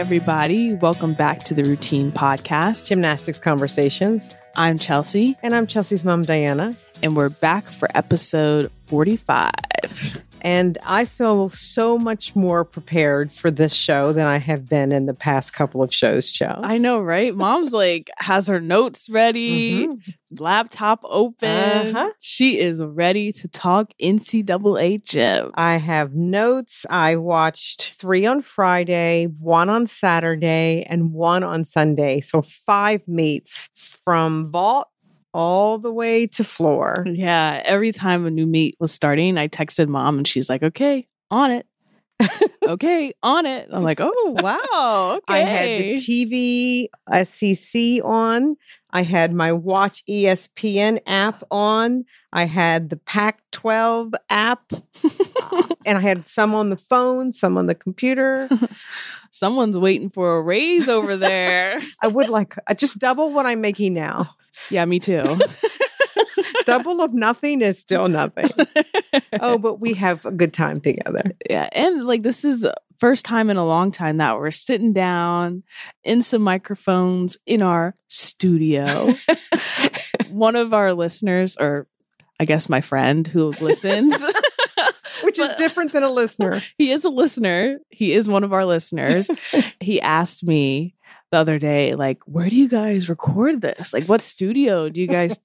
everybody. Welcome back to the Routine Podcast. Gymnastics Conversations. I'm Chelsea. And I'm Chelsea's mom, Diana. And we're back for episode 45. And I feel so much more prepared for this show than I have been in the past couple of shows, Chelsea. I know, right? Mom's has her notes ready, laptop open. She is ready to talk NCAA gym. I have notes. I watched 3 on Friday, 1 on Saturday, and 1 on Sunday. So 5 meets from vault all the way to floor. Yeah. Every time a new meet was starting, I texted mom and she's like, okay, on it. Okay, on it. I'm like, oh, wow. Okay. I had the TV SEC on. I had my Watch ESPN app on. I had the Pac-12 app. And I had some on the phone, some on the computer. Someone's waiting for a raise over there. I would just double what I'm making now. Yeah, me too. Double of nothing is still nothing. Oh, but we have a good time together. Yeah. And this is the first time in a long time that we're sitting down in some microphones in our studio. One of our listeners, or I guess my friend who listens. Which is different than a listener. He is a listener. He is one of our listeners. He asked me the other day, where do you guys record this? What studio do you guys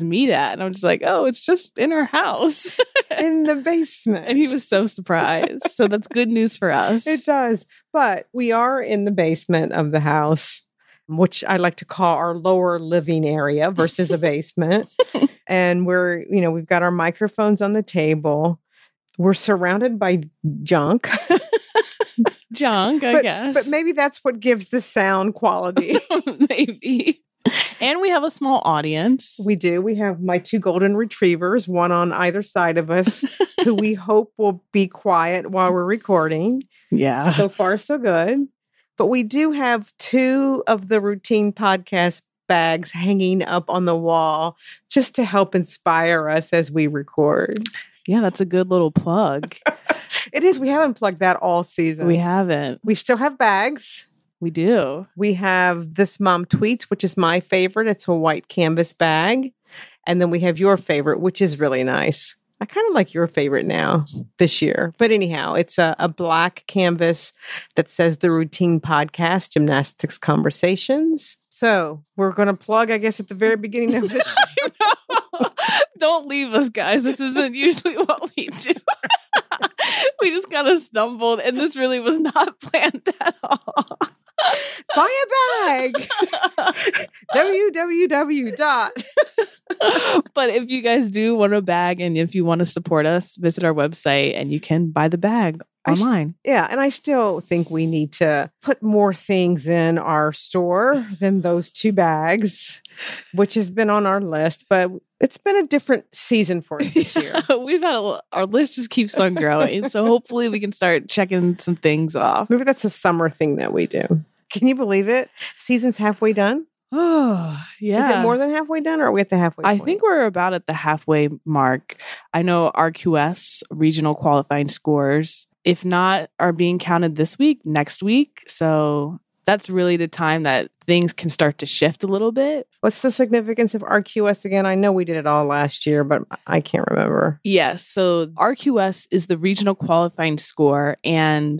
meet at? And I'm just like, oh, it's just in our house. In the basement. And he was so surprised. So that's good news for us. It does. But we are in the basement of the house, which I like to call our lower living area versus a basement. And we've got our microphones on the table. We're surrounded by junk. I guess. But maybe that's what gives the sound quality. Maybe. And we have a small audience. We do. We have my 2 golden retrievers, one on either side of us, who we hope will be quiet while we're recording. Yeah. So far, so good. But we do have 2 of the Routine Podcast bags hanging up on the wall just to help inspire us as we record. Yeah, that's a good little plug. It is. We haven't plugged that all season. We haven't. We still have bags. We do. We have This Mom Tweets, which is my favorite. It's a white canvas bag. And then we have your favorite, which is really nice. I kind of like your favorite now this year. But anyhow, it's a black canvas that says the Routine Podcast, Gymnastics Conversations. So we're going to plug, I guess, at the very beginning of the show. Don't leave us, guys. This isn't usually what we do. We just kind of stumbled, and this really was not planned at all. Buy a bag. www. But if you guys do want a bag and if you want to support us, visit our website and you can buy the bag online. And I still think we need to put more things in our store than those 2 bags, which has been on our list, but it's been a different season for us this year. Our list just keeps on growing. So hopefully we can start checking some things off. Maybe that's a summer thing that we do. Can you believe it? Season's halfway done. Oh, yeah. Is it more than halfway done or are we at the halfway point? I think we're about at the halfway mark. I know RQS, regional qualifying scores, if not, are being counted this week, next week. So that's really the time that things can start to shift a little bit. What's the significance of RQS again? I know we did it all last year, but I can't remember. Yes. So RQS is the regional qualifying score, and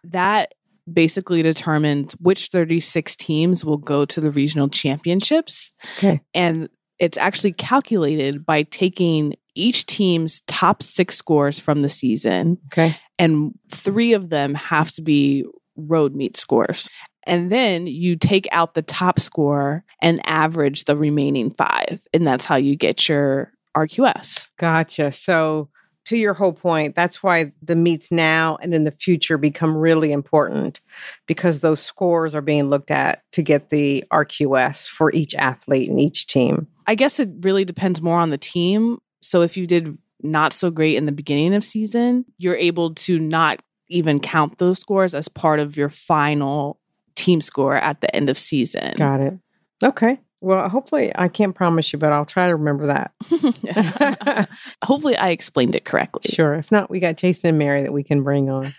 that basically determines which 36 teams will go to the regional championships. Okay. And it's actually calculated by taking each team's top 6 scores from the season. Okay. And 3 of them have to be road meet scores. And then you take out the top score and average the remaining 5. And that's how you get your RQS. Gotcha. So to your whole point, that's why the meets now and in the future become really important, because those scores are being looked at to get the RQS for each athlete and each team. I guess it really depends more on the team. So if you did not so great in the beginning of season, you're able to not even count those scores as part of your final team score at the end of season. Got it. Okay. Well, hopefully, I can't promise you, but I'll try to remember that. Hopefully, I explained it correctly. Sure. If not, we got Jason and Mary that we can bring on.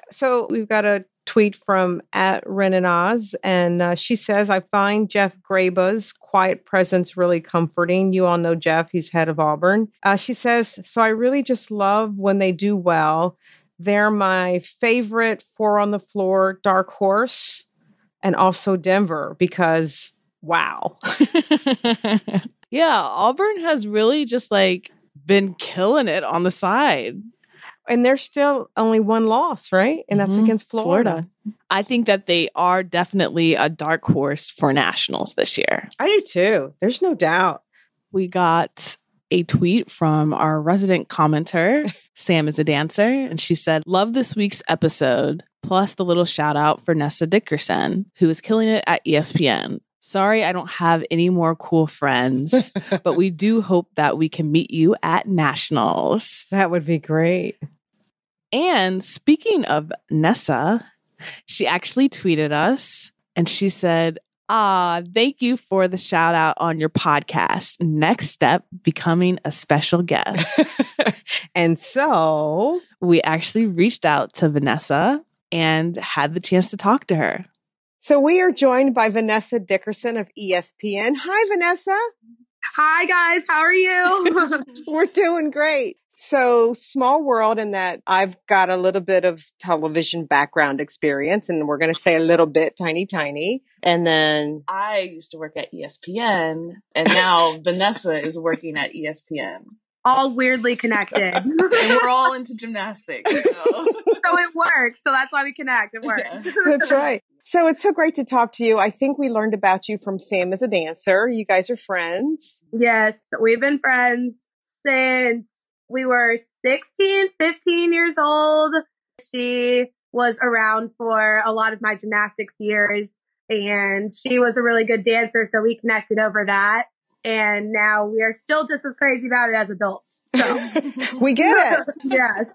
So we've got a tweet from at Ren and Oz, and she says, I find Jeff Graba's quiet presence really comforting. You all know Jeff, he's head of Auburn. She says, so I really just love when they do well. They're my favorite four on the floor dark horse, and also Denver, because wow. Yeah, Auburn has really just like been killing it on the side. And there's still only one loss, right? And that's against Florida. I think that they are definitely a dark horse for nationals this year. I do too. There's no doubt. We got a tweet from our resident commenter, Sam is a dancer, and she said, love this week's episode, plus the little shout out for Nessa Dickerson, who is killing it at ESPN. Sorry, I don't have any more cool friends, but we do hope that we can meet you at nationals. That would be great. And speaking of Nessa, she actually tweeted us and she said, thank you for the shout out on your podcast. Next step, becoming a special guest. And so we actually reached out to Vanessa and had the chance to talk to her. So we are joined by Vanessa Dickerson of ESPN. Hi, Vanessa. Hi, guys. How are you? We're doing great. So small world in that I've got a little bit of television background experience, and we're going to say a little bit, tiny. And then I used to work at ESPN, and now Vanessa is working at ESPN. All weirdly connected. And we're all into gymnastics. So it works. So that's why we connect. It works. Yeah. That's right. So it's so great to talk to you. I think we learned about you from Sam as a dancer. You guys are friends. Yes. We've been friends since we were 16, 15 years old. She was around for a lot of my gymnastics years, and she was a really good dancer. So we connected over that. And now we are still just as crazy about it as adults. So we get it. Yes.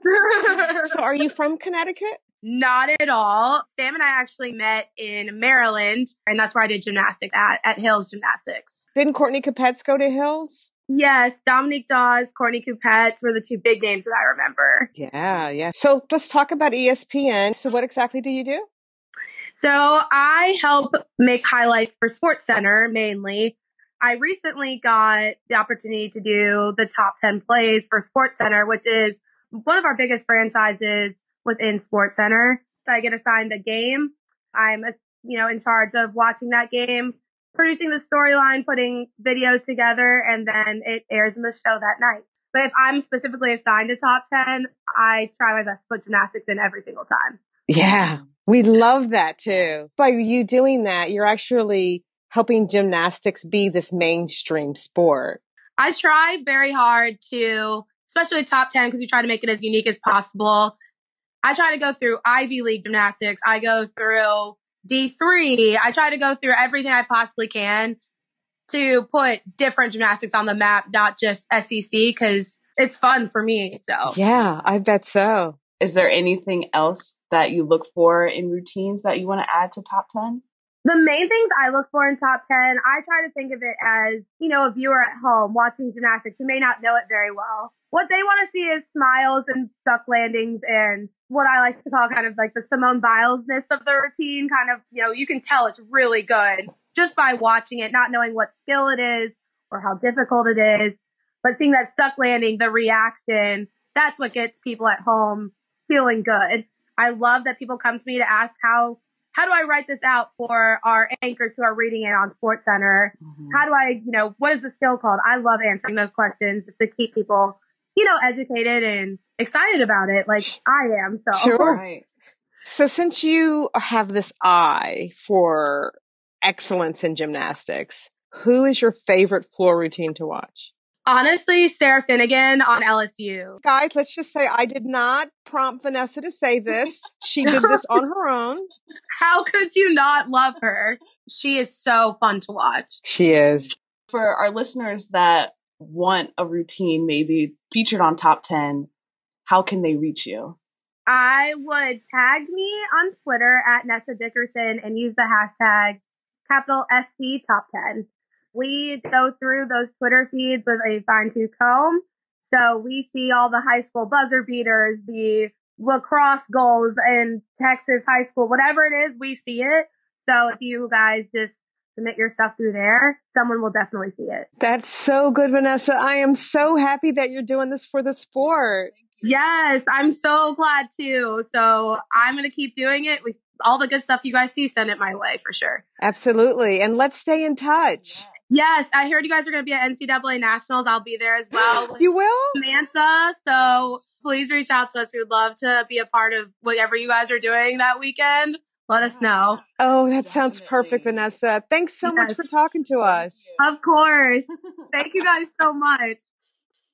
So are you from Connecticut? Not at all. Sam and I actually met in Maryland, and that's where I did gymnastics at Hills Gymnastics. Didn't Courtney Capets go to Hills? Yes, Dominique Dawes, Courtney Capets were the two big names that I remember. Yeah. So let's talk about ESPN. So what exactly do you do? So I help make highlights for SportsCenter mainly. I recently got the opportunity to do the top 10 plays for SportsCenter, which is one of our biggest franchises within SportsCenter. So I get assigned a game. I'm, in charge of watching that game, producing the storyline, putting video together, and then it airs in the show that night. But if I'm specifically assigned a top 10, I try my best to put gymnastics in every single time. Yeah, we love that too. By you doing that, you're actually helping gymnastics be this mainstream sport. I try very hard to, especially top 10, because we try to make it as unique as possible. I try to go through Ivy League gymnastics. I go through D3. I try to go through everything I possibly can to put different gymnastics on the map, not just SEC, because it's fun for me. So yeah, I bet so. Is there anything else that you look for in routines that you want to add to top 10? The main things I look for in top 10, I try to think of it as, a viewer at home watching gymnastics who may not know it very well. What they want to see is smiles and stuck landings and what I like to call kind of like the Simone Biles-ness of the routine. Kind of, you can tell it's really good just by watching it, not knowing what skill it is or how difficult it is. But seeing that stuck landing, the reaction, that's what gets people at home feeling good. I love that people come to me to ask how do I write this out for our anchors who are reading it on SportsCenter? Mm-hmm. How do I, what is the skill called? I love answering those questions to keep people, educated and excited about it like I am. So sure. Right. So since you have this eye for excellence in gymnastics, who is your favorite floor routine to watch? Honestly, Sarah Finnegan on LSU. Guys, let's just say I did not prompt Vanessa to say this. She did this on her own. How could you not love her? She is so fun to watch. She is. For our listeners that want a routine maybe featured on top 10, how can they reach you? I would tag me on Twitter at Nessa Dickerson and use the hashtag capital SC top 10. We go through those Twitter feeds with a fine-tooth comb. So we see all the high school buzzer beaters, the lacrosse goals in Texas high school, whatever it is, we see it. So if you guys just submit your stuff through there, someone will definitely see it. That's so good, Vanessa. I am so happy that you're doing this for the sport. Yes, I'm so glad too. So I'm going to keep doing it. All the good stuff you guys see, send it my way for sure. Absolutely. And let's stay in touch. Yes, I heard you guys are going to be at NCAA Nationals. I'll be there as well. You will? Samantha. So please reach out to us. We would love to be a part of whatever you guys are doing that weekend. Let us know. Oh, that sounds perfect, Vanessa. Thanks so much for talking to us. Of course. Thank you guys so much.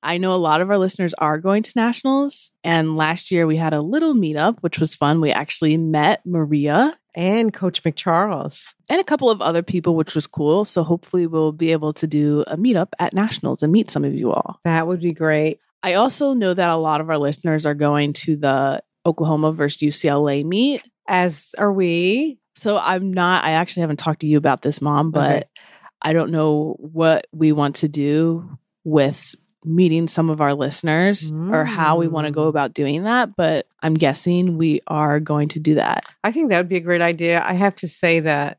I know a lot of our listeners are going to nationals. And last year we had a little meetup, which was fun. We actually met Maria and Coach McCharles and a couple of other people, which was cool. So hopefully we'll be able to do a meetup at nationals and meet some of you all. That would be great. I also know that a lot of our listeners are going to the Oklahoma versus UCLA meet. As are we. So I actually haven't talked to you about this, Mom, but I don't know what we want to do with meeting some of our listeners or how we want to go about doing that. But I'm guessing we are going to do that. I think that would be a great idea. I have to say that,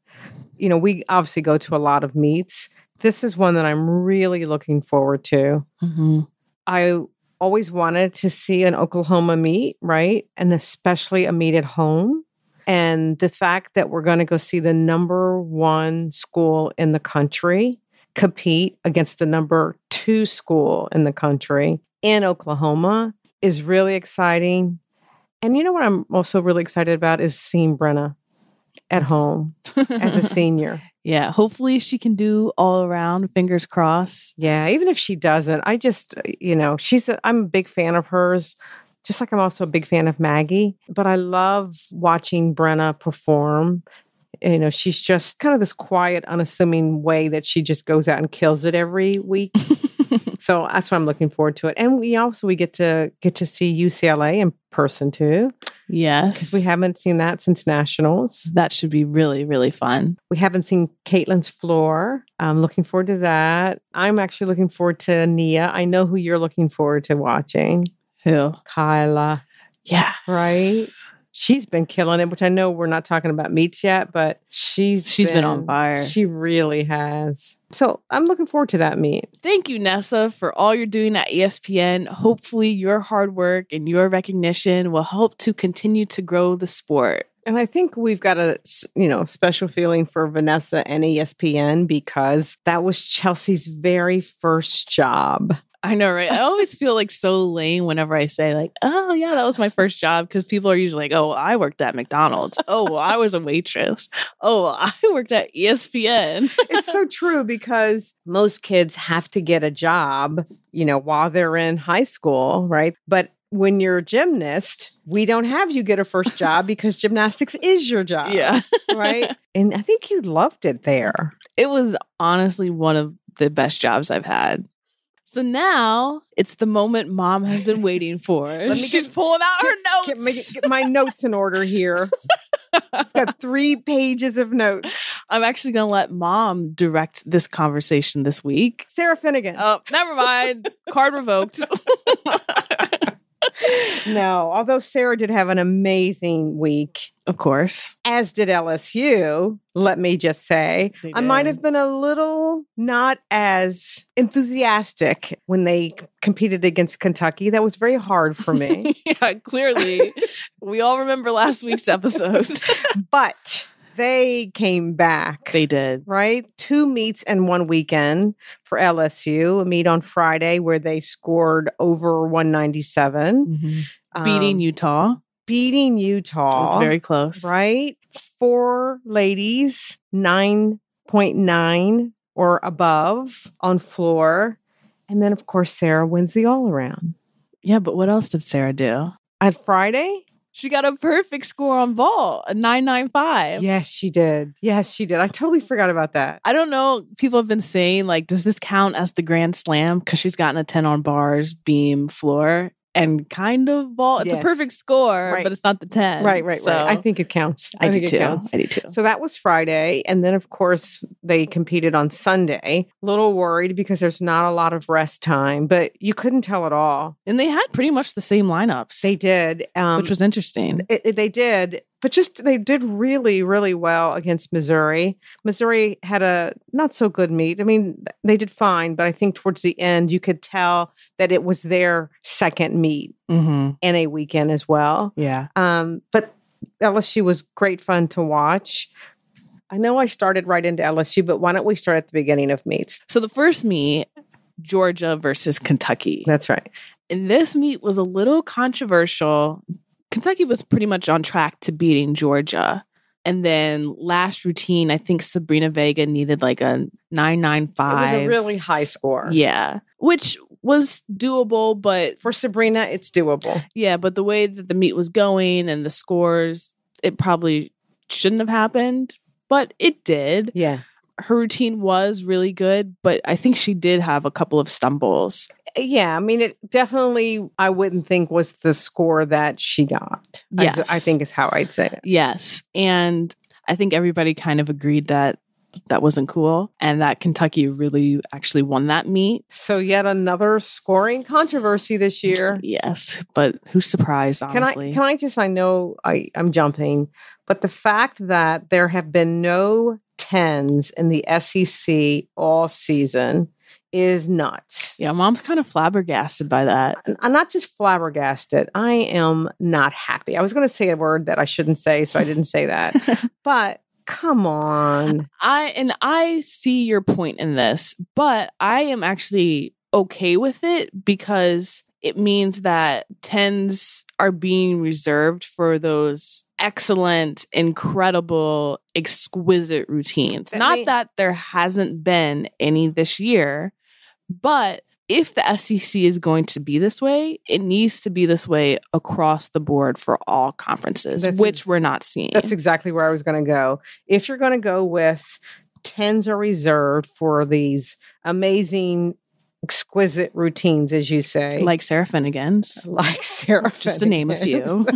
we obviously go to a lot of meets. This is one that I'm really looking forward to. Mm-hmm. I always wanted to see an Oklahoma meet, right? And especially a meet at home. And the fact that we're going to go see the number 1 school in the country compete against the number 2 school in the country in Oklahoma is really exciting. And you know what I'm also really excited about is seeing Brenna at home as a senior. Yeah, hopefully she can do all around, fingers crossed. Yeah, even if she doesn't, I just, I'm a big fan of hers. Just like I'm also a big fan of Maggie, but I love watching Brenna perform. She's just kind of this quiet, unassuming way that she just goes out and kills it every week. So that's why I'm looking forward to it. And we get to see UCLA in person too. Yes. Because we haven't seen that since nationals. That should be really, really fun. We haven't seen Caitlin's floor. I'm looking forward to that. I'm actually looking forward to Nia. I know who you're looking forward to watching. Who? Kayla. Yeah. Right? She's been killing it, which I know we're not talking about meets yet, but she's been on fire. She really has. So I'm looking forward to that meet. Thank you, Nessa, for all you're doing at ESPN. Hopefully your hard work and your recognition will help to continue to grow the sport. And I think we've got a, special feeling for Vanessa and ESPN because that was Chelsea's very first job. I know, right? I always feel like so lame whenever I say like, oh yeah, that was my first job. Because people are usually like, oh, I worked at McDonald's. Oh, I was a waitress. Oh, I worked at ESPN. It's so true because most kids have to get a job, while they're in high school, right? But when you're a gymnast, we don't have you get a first job because gymnastics is your job. Yeah. Right. And I think you loved it there. It was honestly one of the best jobs I've had. So now it's the moment Mom has been waiting for. She's pulling out her notes. Get my notes in order here. I've got 3 pages of notes. I'm actually going to let Mom direct this conversation this week. Sarah Finnegan. Oh, never mind. Card revoked. No, although Sarah did have an amazing week. Of course. As did LSU, let me just say. I might have been a little not as enthusiastic when they competed against Kentucky. That was very hard for me. Yeah, clearly. We all remember last week's episode. But they came back. They did. Right? 2 meets and 1 weekend for LSU. A meet on Friday where they scored over 197. Mm-hmm. Beating Utah. It was very close. Right? 4 ladies, 9.9 or above on floor. And then, of course, Sarah wins the all-around. Yeah, but what else did Sarah do? At Friday? She got a perfect score on vault, a 995. Yes, she did. I totally forgot about that. I don't know. People have been saying, like, does this count as the Grand Slam? Because she's gotten a 10 on bars, beam, floor. and kind of vault. It's a Yes. perfect score, Right. but it's not the 10. Right. So I think it counts. I do think too. it counts. I do too. So that was Friday. And then, of course, they competed on Sunday. A little worried because there's not a lot of rest time, but you couldn't tell at all. And they had pretty much the same lineups. They did. Which was interesting. They did. But they did really, really well against Missouri. Missouri had a not so good meet. I mean, they did fine, but I think towards the end, you could tell that it was their second meet in a weekend as well. Yeah. But LSU was great fun to watch. I know I started right into LSU, but why don't we start at the beginning of meets? So the first meet, Georgia versus Kentucky. That's right. And this meet was a little controversial. Kentucky was pretty much on track to beating Georgia. And then last routine, I think Sabrina Vega needed like a 995. It was a really high score. Yeah, which was doable, but for Sabrina, it's doable. Yeah, but the way that the meet was going and the scores, it probably shouldn't have happened, but it did. Yeah. Her routine was really good, but I think she did have a couple of stumbles. Yeah, I mean, it definitely, I wouldn't think was the score that she got. Yes. I think is how I'd say it. Yes. And I think everybody kind of agreed that that wasn't cool and that Kentucky really actually won that meet. So yet another scoring controversy this year. Yes, but who's surprised, honestly? Can I just, I know I'm jumping, but the fact that there have been no 10s in the SEC all season is nuts. Yeah, Mom's kind of flabbergasted by that. I'm not just flabbergasted. I am not happy. I was going to say a word that I shouldn't say, so I didn't say that. But come on. I see your point in this, but I am actually okay with it because it means that 10s are being reserved for those excellent, incredible, exquisite routines. Not that there hasn't been any this year, but if the SEC is going to be this way, it needs to be this way across the board for all conferences, which we're not seeing. That's exactly where I was going to go. If you're going to go with 10s are reserved for these amazing, exquisite routines, as you say. Like Sarah Finnegan's. Like Sarah Just to name a few.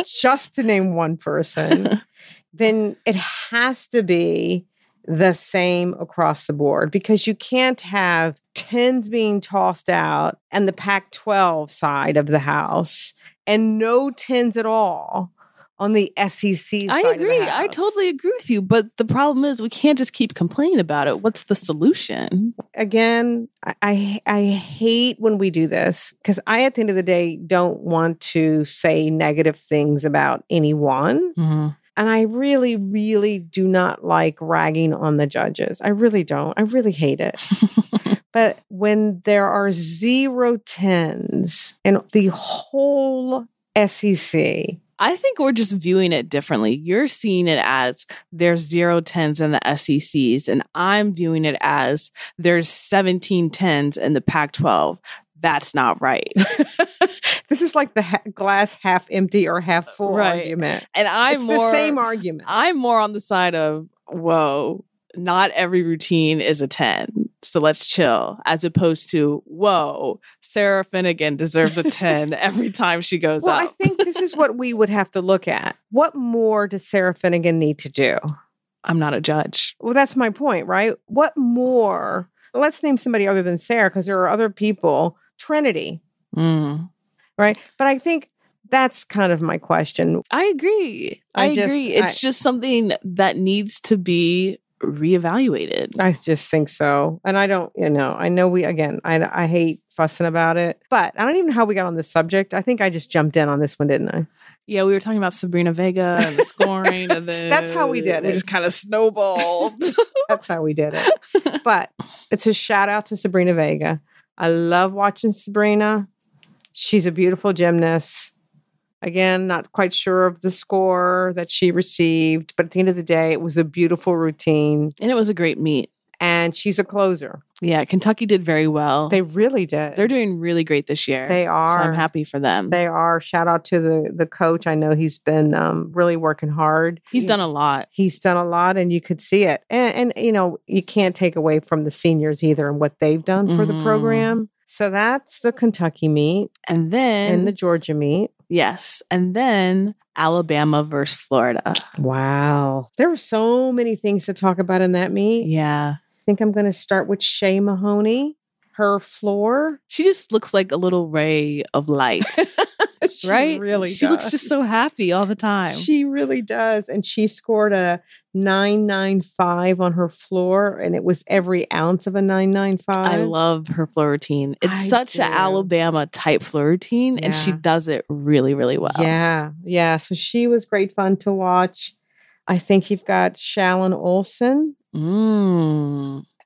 Just to name one person. Then it has to be the same across the board because you can't have 10s being tossed out and the Pac-12 side of the house and no 10s at all on the SEC side. I agree. Of the house. I totally agree with you. But the problem is we can't just keep complaining about it. What's the solution? Again, I hate when we do this because I, at the end of the day, don't want to say negative things about anyone. Mm-hmm. And I really, really do not like ragging on the judges. I really don't. I really hate it. But when there are 0 10s in the whole SEC, I think we're just viewing it differently. You're seeing it as there's 0 10s in the SECs, and I'm viewing it as there's 17 10s in the Pac-12. That's not right. This is like the glass half empty or half full argument. And it's the same argument. I'm more on the side of, whoa, not every routine is a 10. So let's chill. As opposed to, whoa, Sarah Finnegan deserves a 10 every time she goes up. Well, I think this is what we would have to look at. What more does Sarah Finnegan need to do? I'm not a judge. Well, that's my point, right? What more? Let's name somebody other than Sarah because there are other people. Trinity. Right? But I think that's kind of my question. I agree. I agree. It's just something that needs to be reevaluated. I just think so. And I don't, I know I hate fussing about it, but I don't even know how we got on this subject. I think I just jumped in on this one, didn't I? Yeah, we were talking about Sabrina Vega and the scoring, and then that's how we did it. We just kind of snowballed. That's how we did it. But it's a shout out to Sabrina Vega. I love watching Sabrina. She's a beautiful gymnast. Again, not quite sure of the score that she received, but at the end of the day, it was a beautiful routine. And it was a great meet. And she's a closer. Yeah, Kentucky did very well. They really did. They're doing really great this year. They are. So I'm happy for them. They are. Shout out to the coach. I know he's been really working hard. He's done a lot. He's done a lot, and you could see it. And you can't take away from the seniors either and what they've done for the program. So that's the Kentucky meet And then and the Georgia meet. yes. And then Alabama versus Florida. Wow. There were so many things to talk about in that meet. Yeah. I think I'm going to start with Shay Mahoney. Her floor. She just looks like a little ray of light. She right? really She looks just so happy all the time. She really does. And she scored a 995 on her floor, and it was every ounce of a 995. I love her floor routine. It's such an Alabama type floor routine, and she does it really, really well. Yeah. Yeah. So she was great fun to watch. I think you've got Shallon Olson.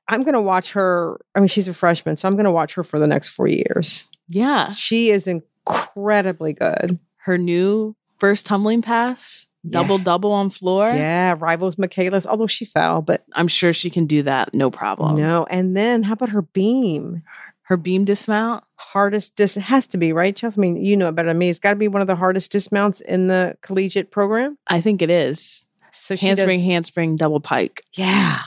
I'm going to watch her. I mean, she's a freshman, so I'm going to watch her for the next 4 years. Yeah. She is incredibly good. Her new first tumbling pass, double on floor. Yeah, rivals Michaela's, although she fell, but I'm sure she can do that. No problem. No. And then how about her beam? Her beam dismount? It has to be, right, Chelsea? I mean, you know it better than me. It's got to be one of the hardest dismounts in the collegiate program. I think it is. So handspring, double pike. Yeah.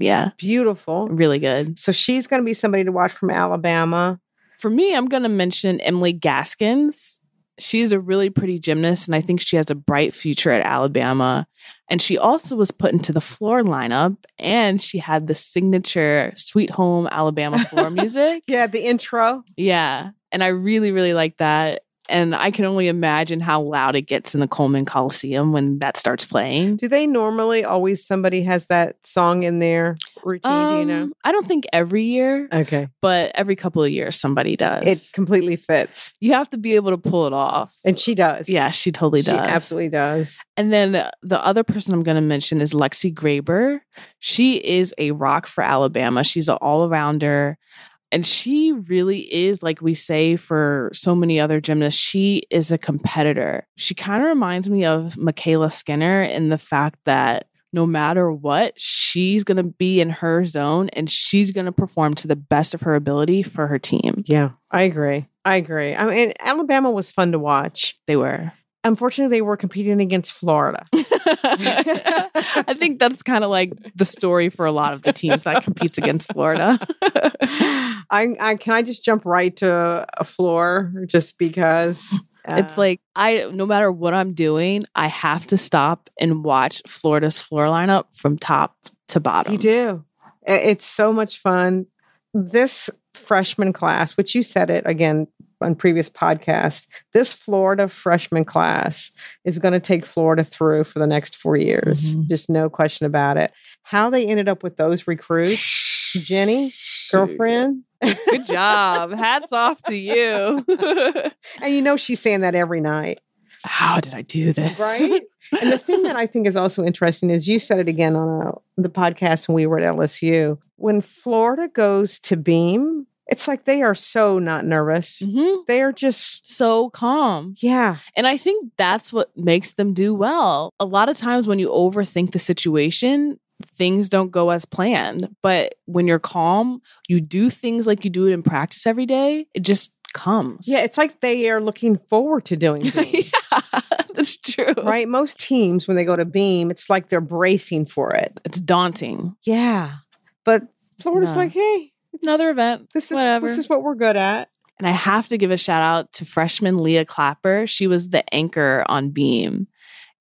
Yeah. Beautiful. Really good. So she's going to be somebody to watch from Alabama. For me, I'm going to mention Emily Gaskins. She's a really pretty gymnast, and I think she has a bright future at Alabama. And she also was put into the floor lineup, and she had the signature Sweet Home Alabama floor music. Yeah, the intro. Yeah. And I really, really like that. And I can only imagine how loud it gets in the Coleman Coliseum when that starts playing. Do they normally always somebody has that song in their routine? Do you know? I don't think every year. Okay. But every couple of years somebody does. It completely fits. You have to be able to pull it off. And she does. Yeah, she totally does. She absolutely does. And then the other person I'm going to mention is Lexi Graber. She is a rock for Alabama. She's an all-arounder. And she really is, like we say for so many other gymnasts, she is a competitor. She kind of reminds me of Michaela Skinner in the fact that no matter what, she's going to be in her zone and she's going to perform to the best of her ability for her team. Yeah, I agree. I mean, Alabama was fun to watch. They were. Unfortunately, they were competing against Florida. I think that's kind of like the story for a lot of the teams that competes against Florida. Can I just jump right to a floor just because? It's like no matter what I'm doing, I have to stop and watch Florida's floor lineup from top to bottom. You do. It's so much fun. This freshman class, which you said it again on previous podcasts, this Florida freshman class is going to take Florida through for the next 4 years. Mm-hmm. Just no question about it. How they ended up with those recruits, Jenny, girlfriend. Good job. Hats off to you. And you know she's saying that every night. How did I do this? Right? And the thing that I think is also interesting is you said it again on the podcast when we were at LSU. When Florida goes to beam, it's like they are so not nervous. Mm-hmm. They are just so calm. Yeah. And I think that's what makes them do well. A lot of times when you overthink the situation, things don't go as planned. But when you're calm, you do things like you do it in practice every day. It just comes. Yeah, it's like they are looking forward to doing things. Yeah, that's true. Right? Most teams, when they go to beam, it's like they're bracing for it. It's daunting. Yeah. But Florida's like, hey, it's another event. This is what we're good at. And I have to give a shout out to freshman Leah Clapper. She was the anchor on beam.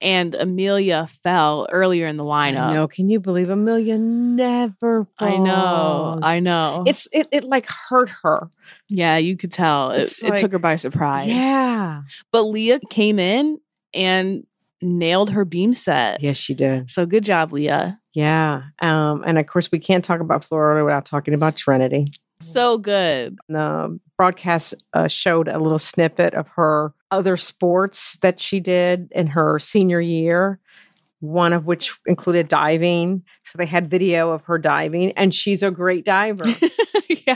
And Amelia fell earlier in the lineup. I know. Can you believe Amelia never falls? I know. It like hurt her. Yeah, you could tell. It took her by surprise. Yeah. But Leah came in and nailed her beam set. Yes, she did. So good job, Leah. Yeah. And of course, we can't talk about Florida without talking about Trinity. So good. The broadcast showed a little snippet of her other sports that she did in her senior year, one of which included diving. So they had video of her diving, and she's a great diver. Yeah.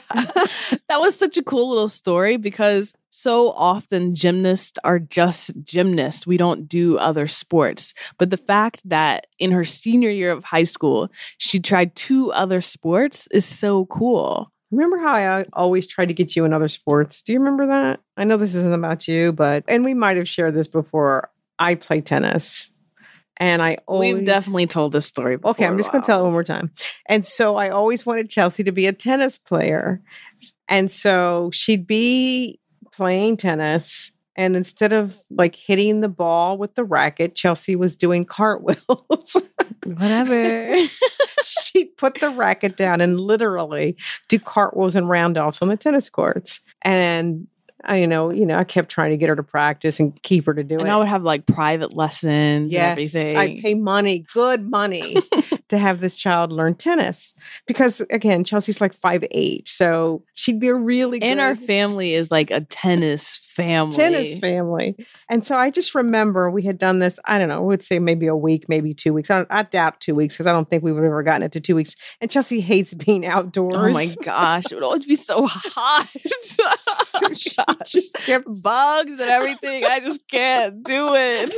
That was such a cool little story because so often gymnasts are just gymnasts. We don't do other sports. But the fact that in her senior year of high school, she tried 2 other sports is so cool. Remember how I always try to get you in other sports? Do you remember that? I know this isn't about you, and we might have shared this before. I play tennis. And we've definitely told this story before. Okay, I'm just going to tell it one more time. And so I always wanted Chelsea to be a tennis player. And so she'd be playing tennis. And instead of like hitting the ball with the racket, Chelsea was doing cartwheels. Whatever. She'd put the racket down and literally do cartwheels and round-offs on the tennis courts. And I kept trying to get her to practice and keep her to do it. And I would have like private lessons and everything. I'd pay money, good money, to have this child learn tennis. Because again, Chelsea's like 5'8", so she'd be a really good... And our family is like a tennis family. And so I just remember we had done this, I don't know, I would say maybe a week, maybe 2 weeks. I doubt 2 weeks because I don't think we would have ever gotten it to 2 weeks. And Chelsea hates being outdoors. Oh my gosh. It would always be so hot. So she just kept bugs and everything. I just can't do it.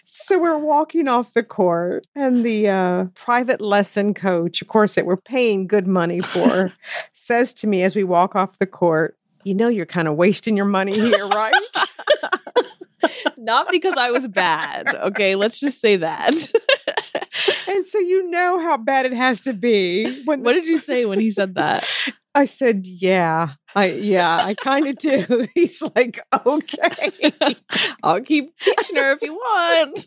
So we're walking off the court and the private lesson coach, of course, that we're paying good money for, says to me as we walk off the court, you're kind of wasting your money here, right? Not because I was bad. Okay, let's just say that. And so how bad it has to be. What did you say when he said that? I said, I kind of do. He's like, okay. I'll keep teaching her if you want.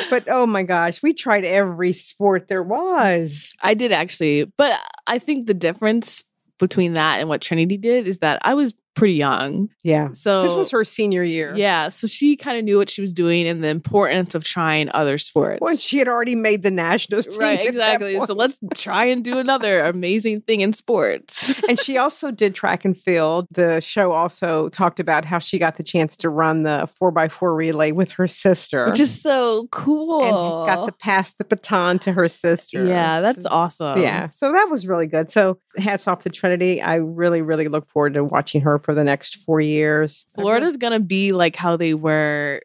But oh my gosh, we tried every sport there was. I did actually. But I think the difference between that and what Trinity did is that I was pretty young. Yeah. So this was her senior year. Yeah. So she kind of knew what she was doing and the importance of trying other sports. Well, she had already made the nationals team. Right, exactly. So let's try and do another amazing thing in sports. And she also did track and field. The show also talked about how she got the chance to run the 4x4 relay with her sister. Which is so cool. And got to pass the baton to her sister. Yeah, that's awesome. Yeah. So that was really good. So hats off to Trinity. I really, really look forward to watching her for the next 4 years. Florida's going to be like how they were,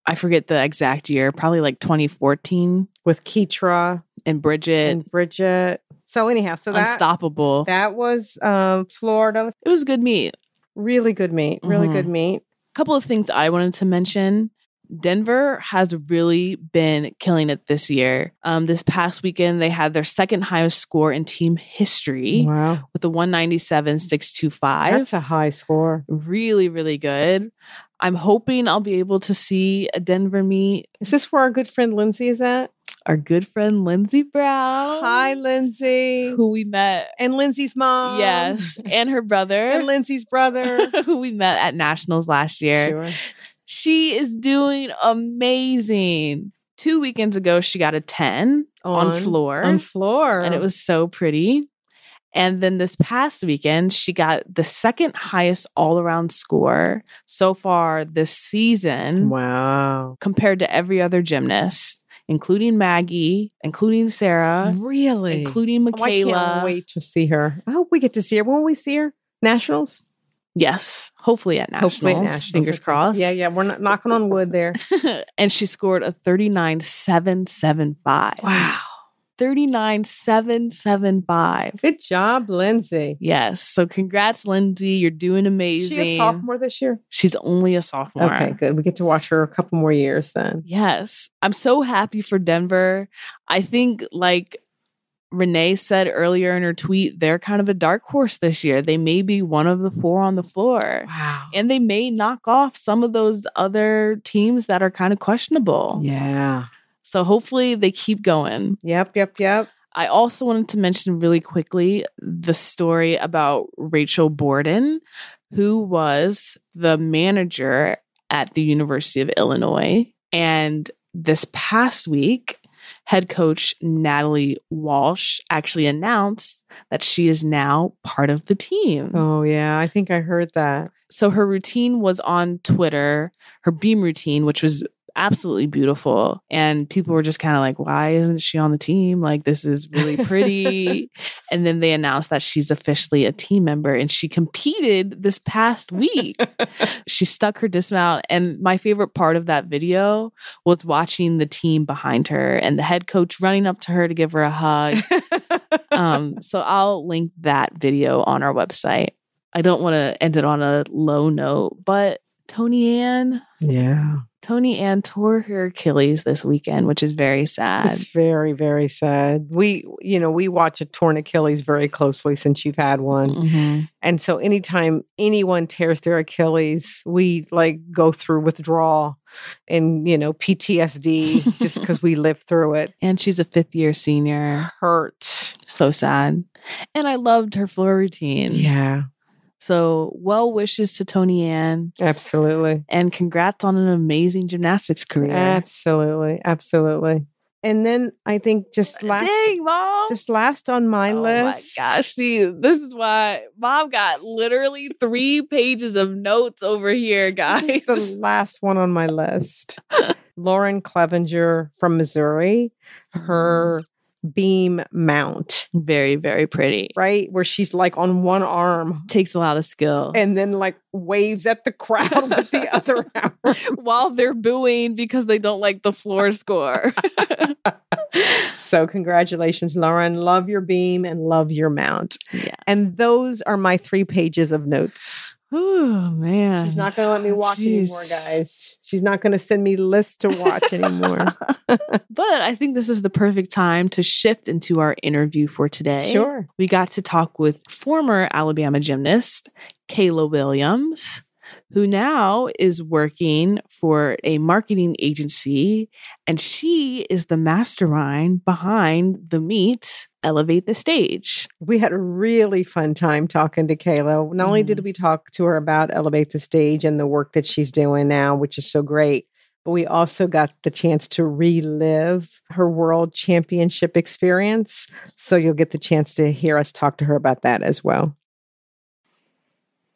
I forget the exact year, probably like 2014. With Keitra and Bridget. So anyhow, Unstoppable. That was Florida. It was good meet. Really good meet. Really good meet. A couple of things I wanted to mention. Denver has really been killing it this year. This past weekend, they had their second highest score in team history. Wow. With a 197.625. That's a high score. Really, really good. I'm hoping I'll be able to see a Denver meet. Is this where our good friend Lindsay is at? Our good friend Lindsay Brown. Hi, Lindsay. Who we met. And Lindsay's mom. Yes. And her brother. And Lindsay's brother. Who we met at Nationals last year. Sure. She is doing amazing. 2 weekends ago, she got a 10 on floor. On floor. And it was so pretty. And then this past weekend, she got the second highest all-around score so far this season. Wow. Compared to every other gymnast, including Maggie, including Sarah. Really? Including Michaela. I can't wait to see her. I hope we get to see her. When will we see her? Nationals? Yes, hopefully at Nationals. Fingers crossed. Yeah, we're not knocking on wood there. And she scored a 39.775. Wow. 39.775. Good job, Lindsay. Yes. So congrats, Lindsay. You're doing amazing. Is she a sophomore this year? She's only a sophomore. Okay, good. We get to watch her a couple more years then. Yes. I'm so happy for Denver. I think like Renee said earlier in her tweet, they're kind of a dark horse this year. They may be one of the 4 on the floor. Wow. And they may knock off some of those other teams that are kind of questionable. Yeah. So hopefully they keep going. Yep. I also wanted to mention really quickly the story about Rachel Borden, who was the manager at the University of Illinois. And this past week, head coach Natalie Walsh actually announced that she is now part of the team. Oh, yeah. I think I heard that. So her routine was on Twitter, her beam routine, which was absolutely beautiful. And people were just kind of like, why isn't she on the team? Like, this is really pretty. And then they announced that she's officially a team member and she competed this past week. She stuck her dismount. And my favorite part of that video was watching the team behind her and the head coach running up to her to give her a hug. So I'll link that video on our website. I don't want to end it on a low note, but Tony Ann. Yeah. Tony Ann tore her Achilles this weekend, which is very sad. It's very, very sad. We watch a torn Achilles very closely since you've had one. Mm-hmm. And so anytime anyone tears their Achilles, we like go through withdrawal and, PTSD just because we lived through it. And she's a 5th-year senior. Hurt. So sad. And I loved her floor routine. Yeah. So well wishes to Tony Ann. Absolutely. And congrats on an amazing gymnastics career. Absolutely. Absolutely. And then I think just last on my list. Oh my gosh. See, this is why Mom got literally 3 pages of notes over here, guys. This is the last one on my list. Lauren Clevenger from Missouri. Her beam mount. Very, very pretty. Right? Where she's like on one arm. Takes a lot of skill. And then like waves at the crowd with the other arm. While they're booing because they don't like the floor score. So congratulations, Lauren. Love your beam and love your mount. Yeah. And those are my 3 pages of notes. Oh, man. She's not going to let me watch anymore, guys. She's not going to send me lists to watch anymore. But I think this is the perfect time to shift into our interview for today. Sure. We got to talk with former Alabama gymnast Kayla Williams, who now is working for a marketing agency, and she is the mastermind behind the meet Elevate the Stage. We had a really fun time talking to Kayla. Not only did we talk to her about Elevate the Stage and the work that she's doing now, which is so great, but we also got the chance to relive her world championship experience. So you'll get the chance to hear us talk to her about that as well.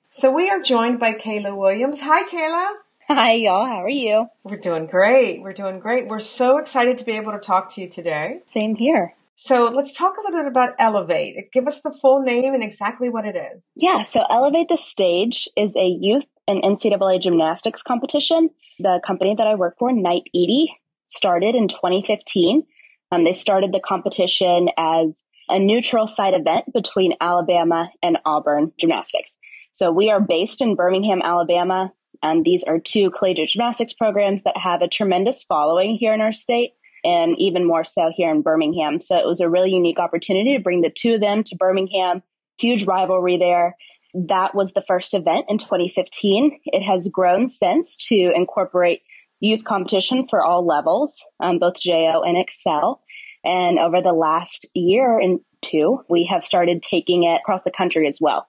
So we are joined by Kayla Williams. Hi, Kayla. Hi, y'all. How are you? We're doing great. We're so excited to be able to talk to you today. Same here. So let's talk a little bit about Elevate. Give us the full name and exactly what it is. Yeah, so Elevate the Stage is a youth and NCAA gymnastics competition. The company that I work for, Knight Edie, started in 2015. They started the competition as a neutral site event between Alabama and Auburn gymnastics. So we are based in Birmingham, Alabama, and these are 2 collegiate gymnastics programs that have a tremendous following here in our state, and even more so here in Birmingham. So it was a really unique opportunity to bring the 2 of them to Birmingham. Huge rivalry there. That was the first event in 2015. It has grown since to incorporate youth competition for all levels, both JO and Excel. And over the last year and 2, we have started taking it across the country as well.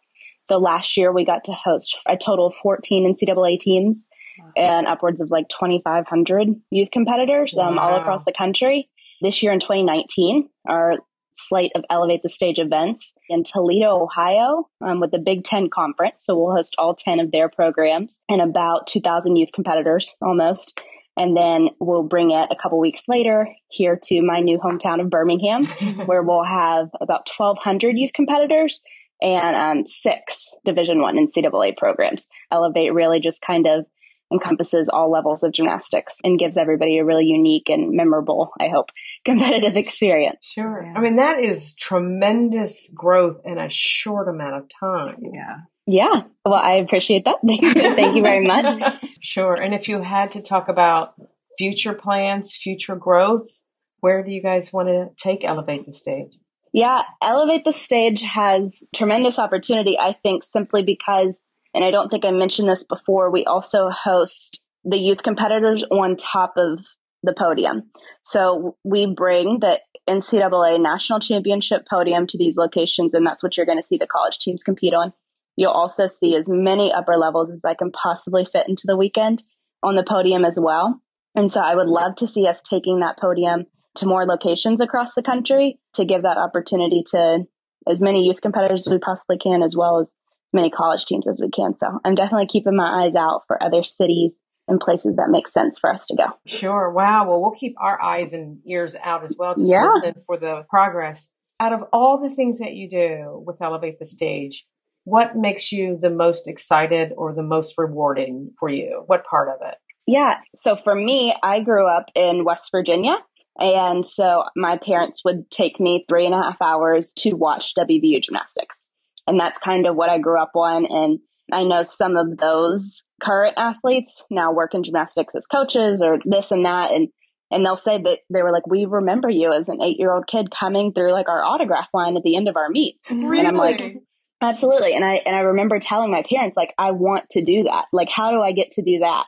So last year we got to host a total of 14 NCAA teams and upwards of like 2,500 youth competitors all across the country. This year in 2019, our slate of Elevate the Stage events in Toledo, Ohio, with the Big Ten Conference. So we'll host all 10 of their programs and about 2,000 youth competitors almost. And then we'll bring it a couple weeks later here to my new hometown of Birmingham, where we'll have about 1,200 youth competitors and 6 Division I NCAA programs. Elevate really just kind of encompasses all levels of gymnastics and gives everybody a really unique and memorable, I hope, competitive experience. Sure. Yeah. I mean, that is tremendous growth in a short amount of time. Yeah. Yeah. Well, I appreciate that. Thank you very much. Sure. And if you had to talk about future plans, future growth, where do you guys want to take Elevate the Stage? Yeah, Elevate the Stage has tremendous opportunity, I think, simply because, and I don't think I mentioned this before, we also host the youth competitors on top of the podium. So we bring the NCAA National Championship podium to these locations, and that's what you're going to see the college teams compete on. You'll also see as many upper levels as I can possibly fit into the weekend on the podium as well. And so I would love to see us taking that podium to more locations across the country to give that opportunity to as many youth competitors as we possibly can, as well as many college teams as we can. So I'm definitely keeping my eyes out for other cities and places that make sense for us to go. Sure. Wow. Well, we'll keep our eyes and ears out as well, just listen for the progress. Out of all the things that you do with Elevate the Stage, what makes you the most excited or the most rewarding for you? What part of it? Yeah. So for me, I grew up in West Virginia. And so my parents would take me 3.5 hours to watch WVU gymnastics. And that's kind of what I grew up on. And I know some of those current athletes now work in gymnastics as coaches or this and that. And they'll say that they were like, we remember you as an 8-year-old kid coming through like our autograph line at the end of our meet. Really? And I'm like, absolutely. And I remember telling my parents, like, I want to do that. Like, how do I get to do that?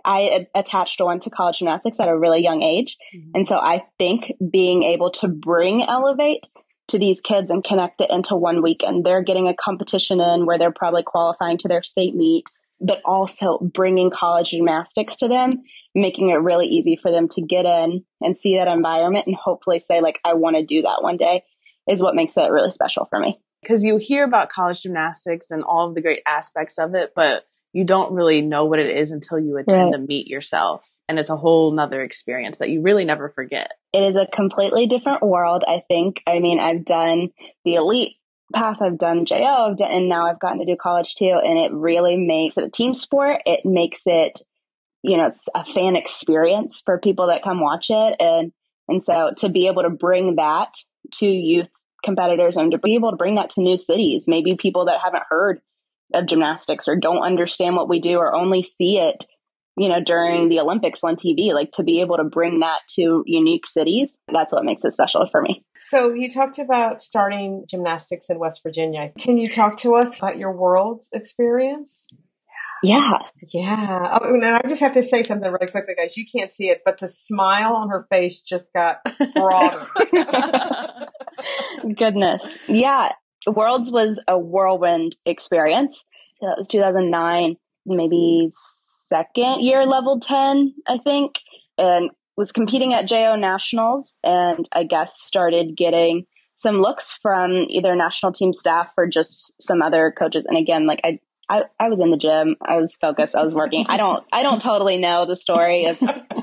I attached on to college gymnastics at a really young age. And so I think being able to bring Elevate to these kids and connect it into one weekend, they're getting a competition in where they're probably qualifying to their state meet, but also bringing college gymnastics to them, making it really easy for them to get in and see that environment and hopefully say, like, I want to do that one day, is what makes it really special for me. Because you hear about college gymnastics and all of the great aspects of it, but you don't really know what it is until you attend a meet yourself. And it's a whole nother experience that you really never forget. It is a completely different world, I think. I mean, I've done the elite path, I've done JO, and now I've gotten to do college too. And it really makes it a team sport. It makes it, you know, a fan experience for people that come watch it. And so to be able to bring that to youth competitors and to be able to bring that to new cities, maybe people that haven't heard of gymnastics or don't understand what we do or only see it, you know, during the Olympics on TV, like to be able to bring that to unique cities, that's what makes it special for me. So you talked about starting gymnastics in West Virginia. Can you talk to us about your world's experience? Yeah. Yeah. Oh, and I just have to say something really quickly, guys. You can't see it, but the smile on her face just got broader. Goodness. Yeah. Worlds was a whirlwind experience. So that was 2009, maybe second year level 10, I think, and was competing at JO Nationals, and I guess started getting some looks from either national team staff or just some other coaches. And again, like I was in the gym, I was focused, I was working. I don't totally know the story of,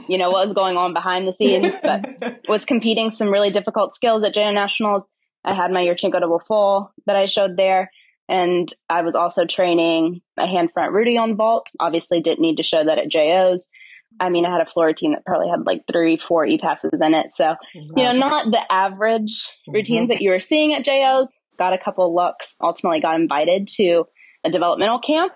you know, what was going on behind the scenes, but was competing some really difficult skills at JO Nationals. I had my Yurchenko double full that I showed there. And I was also training a hand front Rudy on vault. Obviously didn't need to show that at JOs. I mean, I had a floor routine that probably had like 3-4 E-passes in it. So, you know, not the average routines that you were seeing at JOs. Got a couple looks, ultimately got invited to a developmental camp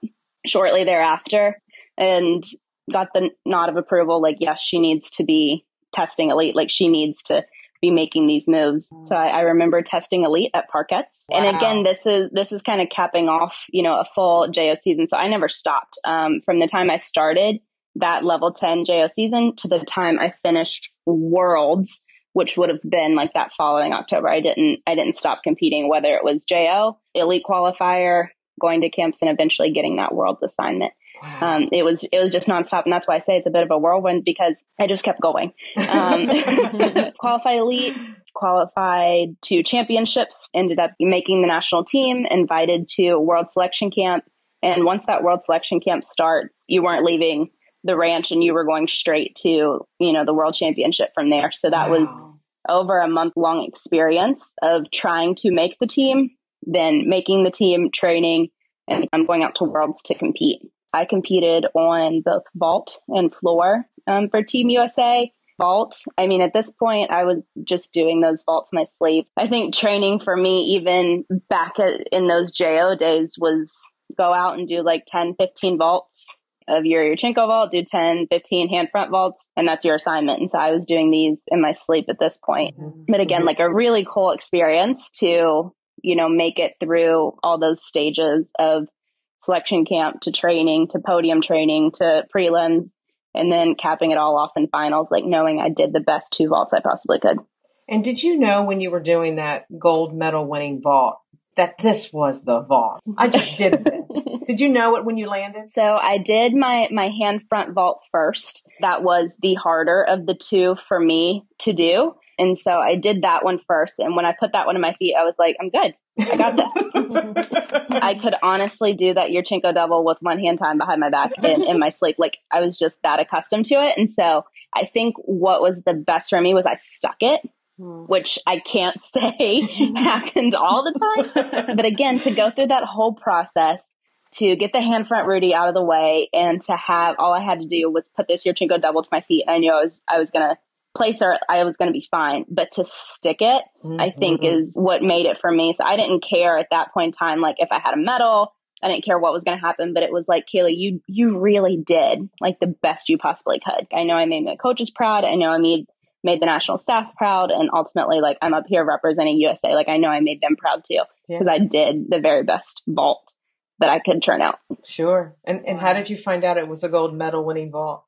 shortly thereafter and got the nod of approval. Like, yes, she needs to be testing elite. Like, she needs to be making these moves. So I remember testing elite at Parkettes. Wow. And again, this is kind of capping off, you know, a full JO season. So I never stopped from the time I started that level 10 JO season to the time I finished Worlds, which would have been like that following October. I didn't stop competing, whether it was JO, elite qualifier, going to camps, and eventually getting that Worlds assignment. Wow. It was just nonstop. And that's why I say it's a bit of a whirlwind, because I just kept going. Qualified elite, qualified to championships, ended up making the national team, invited to world selection camp. And once that world selection camp starts, you weren't leaving the ranch and you were going straight to, you know, the world championship from there. So that was over a month-long experience of trying to make the team, then making the team, training, and I'm going out to Worlds to compete. I competed on both vault and floor for Team USA. Vault, I mean, at this point, I was just doing those vaults in my sleep. I think training for me, even back in those JO days, was go out and do like 10, 15 vaults of your Yurchenko vault, do 10, 15 hand front vaults, and that's your assignment. And so I was doing these in my sleep at this point. But again, like a really cool experience to, you know, make it through all those stages of selection camp to training, to podium training, to prelims, and then capping it all off in finals, like knowing I did the best 2 vaults I possibly could. And did you know when you were doing that gold medal winning vault that this was the vault? I just did this. Did you know it when you landed? So I did my hand front vault first. That was the harder of the 2 for me to do. And so I did that one first. And when I put that one on my feet, I was like, I'm good. I got this. I could honestly do that Yurchenko double with one hand tied behind my back in my sleep. Like, I was just that accustomed to it. And so I think what was the best for me was I stuck it, which I can't say happened all the time. But again, to go through that whole process, to get the hand front Rudy out of the way, and to have, all I had to do was put this Yurchenko double to my feet. I knew I was going to place her, I was going to be fine. But to stick it, I think is what made it for me. So I didn't care at that point in time, like if I had a medal, I didn't care what was going to happen, but it was like, Kayla, you really did like the best you possibly could. I know I made my coaches proud. I know I made the national staff proud. And ultimately, like, I'm up here representing USA. Like, I know I made them proud too, because I did the very best vault that I could turn out. Sure. And how did you find out it was a gold medal winning vault?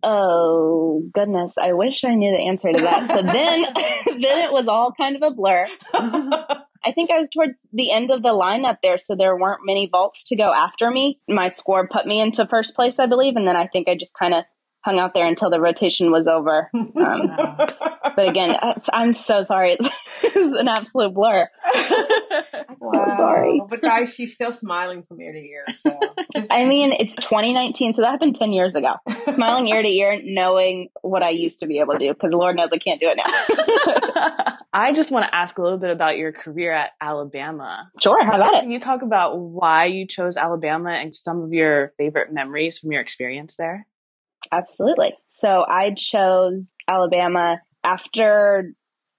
Oh, goodness. I wish I knew the answer to that. So then it was all kind of a blur. I think I was towards the end of the lineup there, so there weren't many vaults to go after me. My score put me into first place, I believe, and then I think I just kind of hung out there until the rotation was over. But again, I'm so sorry. It was an absolute blur. So sorry. But guys, she's still smiling from ear to ear. So I mean, it's 2019, so that happened 10 years ago. Smiling ear to ear, knowing what I used to be able to do, because Lord knows I can't do it now. I just want to ask a little bit about your career at Alabama. Sure, how about it? Can you talk about why you chose Alabama and some of your favorite memories from your experience there? Absolutely. So I chose Alabama after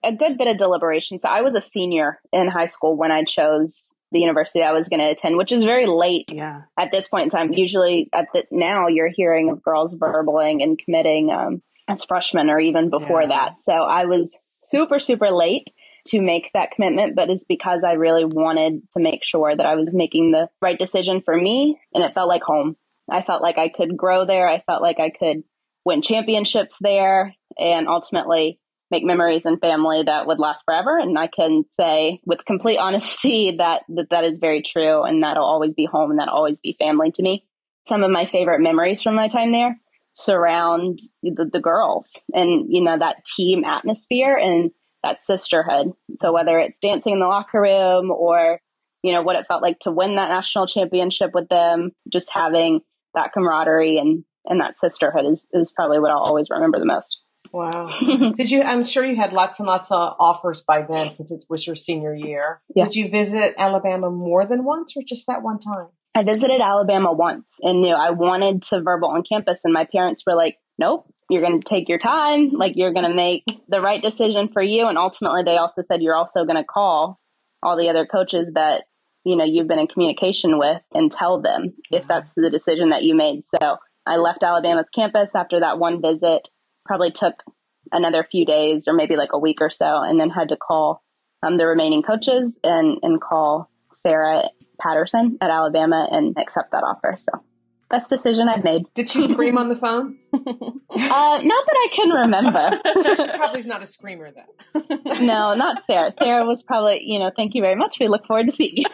a good bit of deliberation. So I was a senior in high school when I chose the university I was going to attend, which is very late at this point in time. Usually now you're hearing of girls verbaling and committing as freshmen or even before that. So I was super, super late to make that commitment, but it's because I really wanted to make sure that I was making the right decision for me, and it felt like home. I felt like I could grow there. I felt like I could win championships there and ultimately make memories and family that would last forever. And I can say with complete honesty that is very true, and that'll always be home and that'll always be family to me. Some of my favorite memories from my time there surround the girls and, you know, that team atmosphere and that sisterhood. So whether it's dancing in the locker room or, you know, what it felt like to win that national championship with them, just having that camaraderie and that sisterhood is probably what I'll always remember the most. Wow. I'm sure you had lots and lots of offers by then, since it was your senior year. Yeah. Did you visit Alabama more than once or just that one time? I visited Alabama once and knew I wanted to verbal on campus, and my parents were like, nope, you're going to take your time. Like, you're going to make the right decision for you. And ultimately they also said, you're also going to call all the other coaches that, you know, you've been in communication with and tell them if that's the decision that you made. So I left Alabama's campus after that one visit, probably took another few days or maybe like a week or so, and then had to call the remaining coaches and call Sarah Patterson at Alabama and accept that offer. So best decision I've made. Did she scream on the phone? Not that I can remember. She probably is not a screamer then. No, not Sarah. Sarah was probably, you know, thank you very much. We look forward to seeing you.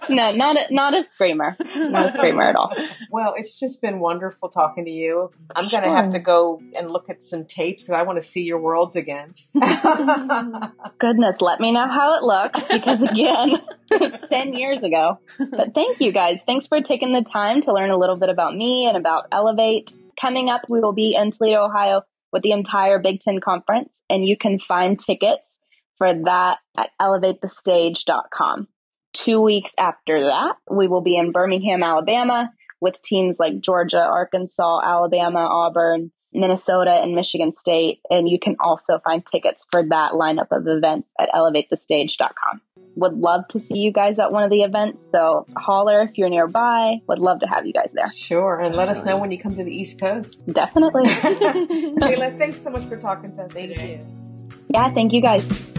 No, not a screamer. Not a screamer at all. Well, it's just been wonderful talking to you. I'm going to have to go and look at some tapes because I want to see your worlds again. Goodness, let me know how it looks, because again, 10 years ago. But thank you guys. Thanks for taking the time to learn a little bit about me and about Elevate. Coming up, we will be in Toledo, Ohio with the entire Big Ten Conference, and you can find tickets for that at elevatethestage.com. 2 weeks after that, we will be in Birmingham, Alabama with teams like Georgia, Arkansas, Alabama, Auburn, Minnesota, and Michigan State. And you can also find tickets for that lineup of events at elevatethestage.com. Would love to see you guys at one of the events. So holler if you're nearby. Would love to have you guys there. Sure. And let us know when you come to the East Coast. Definitely. Kayla, thanks so much for talking to us today. Yeah, thank you guys.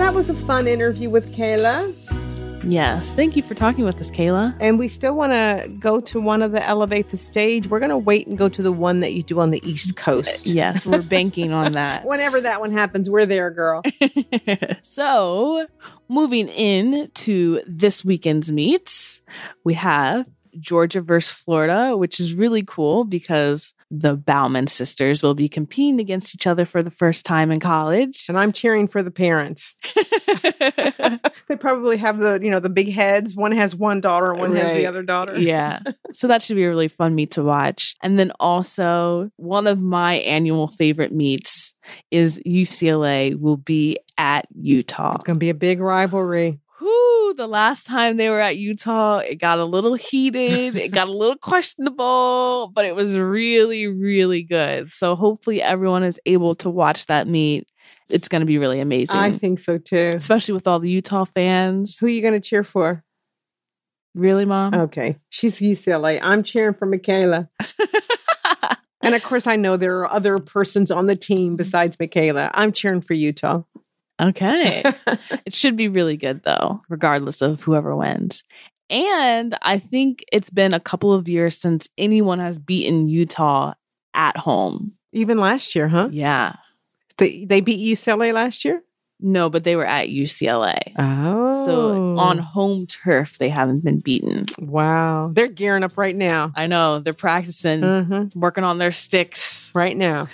That was a fun interview with Kayla. Yes. Thank you for talking with us, Kayla. And we still want to go to one of the Elevate the Stage. We're going to wait and go to the one that you do on the East Coast. Yes, we're banking on that. Whenever that one happens, we're there, girl. So, moving in to this weekend's meets, we have Georgia versus Florida, which is really cool because the Bauman sisters will be competing against each other for the first time in college. And I'm cheering for the parents. They probably have the big heads. One has one daughter and one has the other daughter. Yeah. So that should be a really fun meet to watch. And then also one of my annual favorite meets is UCLA will be at Utah. It's going to be a big rivalry. Whoo, the last time they were at Utah, it got a little heated. It got a little questionable, but it was really, really good. So hopefully everyone is able to watch that meet. It's going to be really amazing. I think so too. Especially with all the Utah fans. Who are you going to cheer for? Really, Mom? Okay. She's UCLA. I'm cheering for Michaela. And of course, I know there are other persons on the team besides Michaela. I'm cheering for Utah. Okay. It should be really good, though, regardless of whoever wins. And I think it's been a couple of years since anyone has beaten Utah at home. Even last year, huh? Yeah. They beat UCLA last year? No, but they were at UCLA. Oh. So on home turf, they haven't been beaten. Wow. They're gearing up right now. I know. They're practicing, working on their sticks. Right now.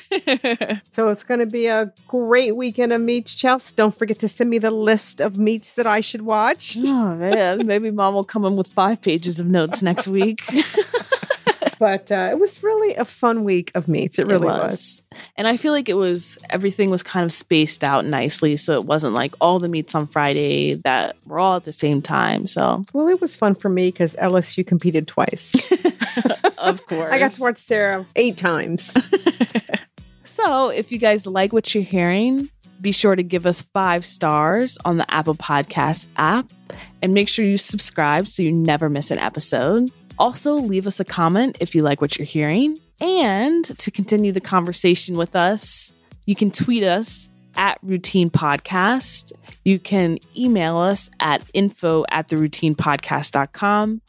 So it's going to be a great weekend of meets, Chelsea. Don't forget to send me the list of meets that I should watch. Oh, man. Maybe Mom will come in with 5 pages of notes next week. But it was really a fun week of meets. It really was. And I feel like everything was kind of spaced out nicely. So it wasn't like all the meets on Friday that were all at the same time. So, well, it was fun for me because LSU competed twice. Of course. I got to watch Sarah 8 times. So if you guys like what you're hearing, be sure to give us 5 stars on the Apple Podcast app and make sure you subscribe so you never miss an episode. Also, leave us a comment if you like what you're hearing. And to continue the conversation with us, you can tweet us at Routine Podcast. You can email us at info@theroutinepodcast.com,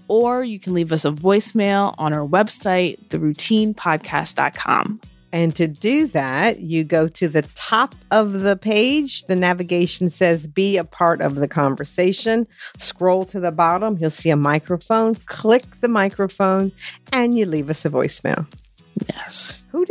or you can leave us a voicemail on our website, theroutinepodcast.com. And to do that, you go to the top of the page. The navigation says, be a part of the conversation. Scroll to the bottom. You'll see a microphone. Click the microphone and you leave us a voicemail. Yes. Who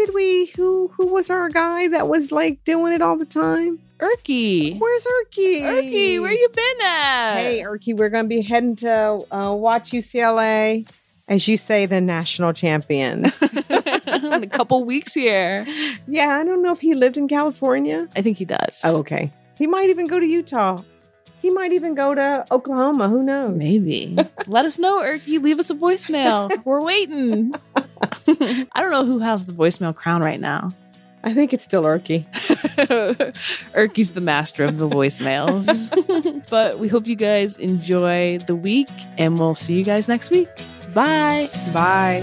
was our guy that was like doing it all the time? Erky. Where's Erky? Erky, where you been at? Hey, Erky, we're going to be heading to watch UCLA. As you say, the national champions. In a couple weeks here. Yeah, I don't know if he lived in California. I think he does. Oh, okay. He might even go to Utah. He might even go to Oklahoma. Who knows? Maybe. Let us know, Erky. Leave us a voicemail. We're waiting. I don't know who has the voicemail crown right now. I think it's still Erky. Erky's the master of the voicemails. But we hope you guys enjoy the week, and we'll see you guys next week. Bye. Bye.